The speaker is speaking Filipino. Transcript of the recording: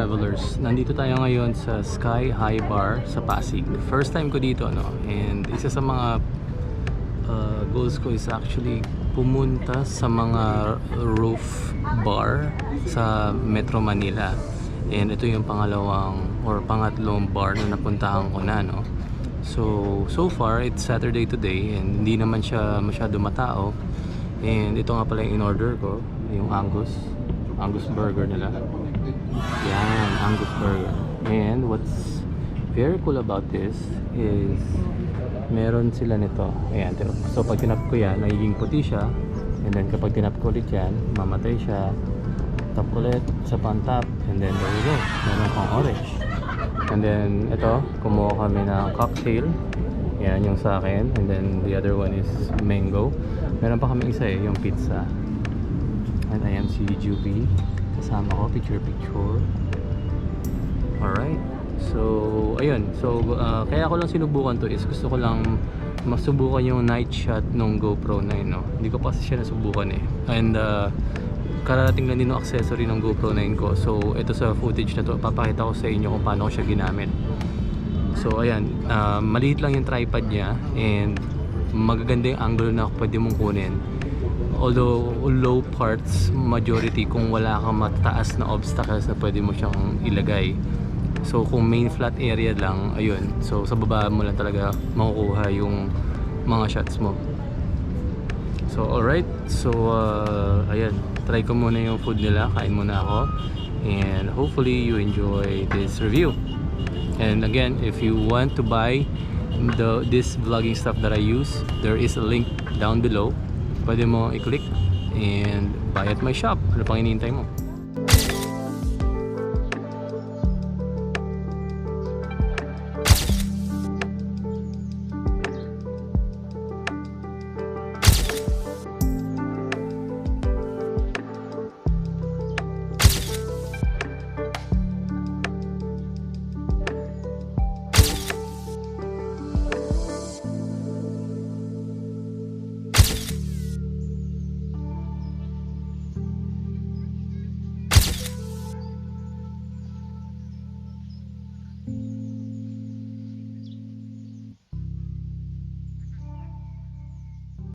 travelers. Nandito tayo ngayon sa Sky High Bar sa Pasig. First time ko dito, no? And isa sa mga goals ko is actually pumunta sa mga roof bar sa Metro Manila. And ito yung pangatlong bar na napuntahan ko na, no? So far, it's Saturday today and hindi naman siya masyado matao. And ito nga pala yung in-order ko, yung Angus burger nila. Yan, Angus burger. And what's very cool about this is meron sila nito. Ayan, so pag tinap ko yan, nagiging puti siya. And then kapag tinap ko ulit yan, mamatay siya. Tap ulit, sa pan-tap. And then there you go, meron kang orange. And then ito, kumuha kami ng cocktail. Yan yung sa akin. And then the other one is mango. Meron pa kami isa yung pizza. And ayan si Juby. Kasama ko, picture. Alright. So, ayun. So, kaya ko lang sinubukan to is gusto ko lang masubukan yung night shot ng GoPro 9, no? Hindi ko pa kasi siya nasubukan eh. And, kararating lang din ng accessory ng GoPro 9 ko. So, ito sa footage na to, papakita ko sa inyo kung paano ko siya ginamit. So, ayan. Maliit lang yung tripod niya. And, magaganda yung angle na pwede mong kunin. Although low parts majority kung wala kang mataas na obstacles na pwede mo siyang ilagay. So kung main flat area lang, ayun, so sa baba mo lang talaga makukuha yung mga shots mo. So alright, so ayan, try ko muna yung food nila, kain muna ako, and hopefully you enjoy this review. And again, if you want to buy this vlogging stuff that I use, there is a link down below. Pwede mo i-click and buy at my shop. Ano pang hinihintay mo?